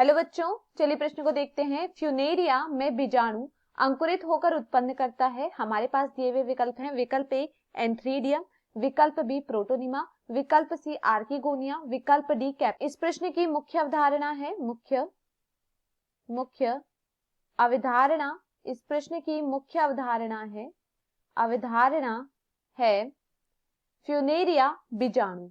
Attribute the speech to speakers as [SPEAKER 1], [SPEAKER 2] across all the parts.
[SPEAKER 1] Hello बच्चों, चलिए प्रश्न को देखते हैं। फ्यूनेरिया में बीजाणु अंकुरित होकर उत्पन्न करता है। हमारे पास दिए हुए विकल्प हैं। विकल्प ए एंथ्रीडियम, विकल्प बी प्रोटोनिमा, विकल्प सी आर्किगोनिया, विकल्प डी कैप। इस प्रश्न की मुख्य अवधारणा है इस प्रश्न की मुख्य अवधारणा है फ्यूनेरिया बीजाणु।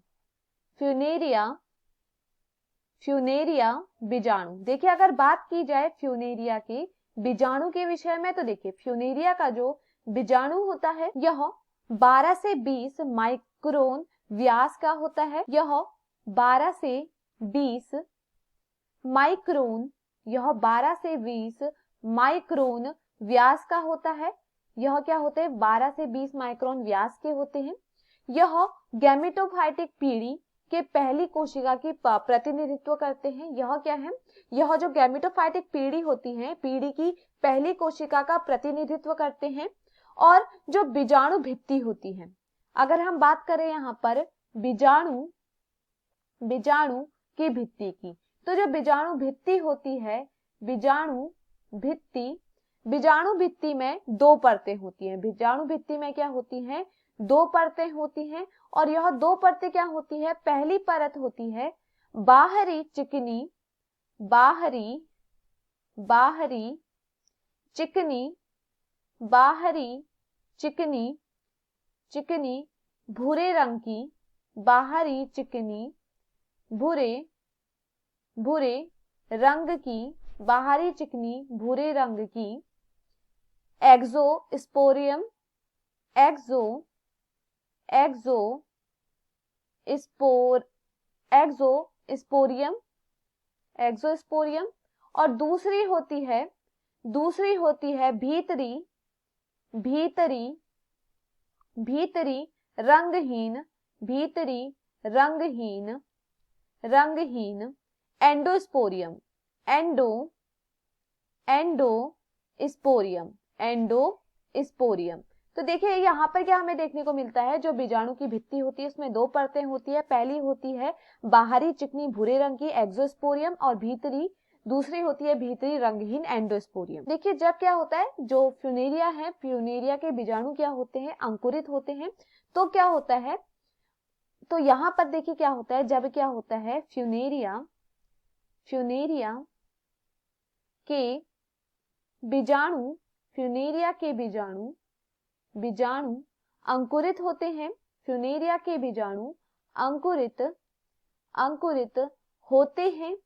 [SPEAKER 1] फ्यूनेरिया बीजाणु। देखिए, अगर बात की जाए फ्यूनेरिया के बीजाणु के विषय में, तो देखिए फ्यूनेरिया का जो बीजाणु होता है यह 12 से 20 माइक्रोन व्यास का होता है। यह 12 से 20 माइक्रोन व्यास का होता है। यह क्या होते हैं? 12 से 20 माइक्रोन व्यास के होते हैं। यह गैमेटोफाइटिक पीढ़ी के पहली कोशिका की प्रतिनिधित्व करते हैं। यह क्या है? यह जो गैमेटोफाइटिक पीढ़ी होती है, पीढ़ी की पहली कोशिका का प्रतिनिधित्व करते हैं। और जो बीजाणु भित्ति होती है, अगर हम बात करें यहाँ पर बीजाणु की भित्ति की, तो जो बीजाणु भित्ति होती है, बीजाणु भित्ति में दो परतें होती हैं। बीजाणु भित्ति में क्या होती हैं? दो परतें होती हैं। और यह दो परतें क्या होती है? पहली परत होती है बाहरी चिकनी भूरे रंग की, बाहरी चिकनी भूरे रंग की एक्सोस्पोरियम और दूसरी होती है भीतरी रंगहीन एंडोस्पोरियम। तो देखिए यहाँ पर क्या हमें देखने को मिलता है, जो बीजाणु की भित्ति होती है उसमें दो परतें होती है। पहली होती है बाहरी चिकनी भूरे रंग की एक्सोस्पोरियम और दूसरी होती है भीतरी रंगहीन एंडोस्पोरियम। देखिए, जब क्या होता है, जो फ्यूनेरिया के बीजाणु क्या होते हैं? अंकुरित होते हैं। तो क्या होता है, तो यहाँ पर देखिए क्या होता है, जब क्या होता है फ्यूनेरिया के बीजाणु अंकुरित होते हैं। फ्यूनेरिया के बीजाणु अंकुरित होते हैं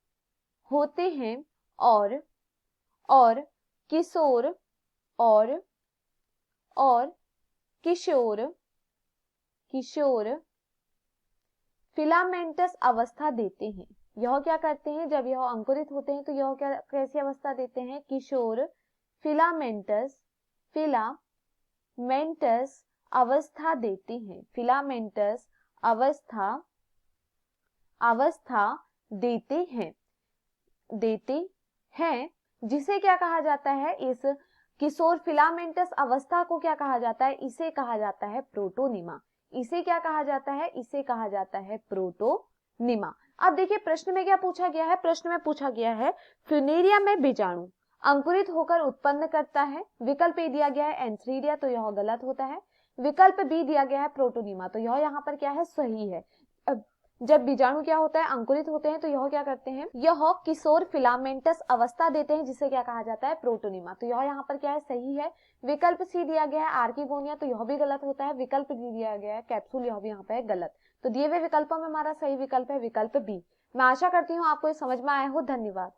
[SPEAKER 1] और किशोर फिलामेंटस अवस्था देते हैं। यह क्या करते हैं? जब यह अंकुरित होते हैं तो यह कैसी अवस्था देते हैं? किशोर फिलामेंटस अवस्था देते हैं। फिलामेंटस अवस्था देते हैं, जिसे क्या कहा जाता है? इस किशोर फिलामेंटस अवस्था को क्या कहा जाता है? इसे कहा जाता है प्रोटोनिमा। इसे क्या कहा जाता है? इसे कहा जाता है प्रोटोनिमा। अब देखिए प्रश्न में क्या पूछा गया है? प्रश्न में पूछा गया है फ्यूनेरिया में बीजाणु अंकुरित होकर उत्पन्न करता है। विकल्प ए दिया गया है एंथ्रीडिया, तो यह गलत होता है। विकल्प बी दिया गया है प्रोटोनिमा, तो यह यहाँ पर क्या है? सही है। जब बीजाणु क्या होता है? अंकुरित होते हैं, तो यह क्या करते हैं? यह किशोर फिलामेंटस अवस्था देते हैं, जिसे क्या कहा जाता है? प्रोटोनिमा। तो यह यहाँ पर क्या है? सही है। विकल्प सी दिया गया है आर्किगोनिया, तो यह भी गलत होता है। विकल्प डी दिया गया है कैप्सूल, यह भी यहाँ पे है गलत। तो दिए हुए विकल्पों में हमारा सही विकल्प है विकल्प बी। मैं आशा करती हूँ आपको ये समझ में आया हो। धन्यवाद।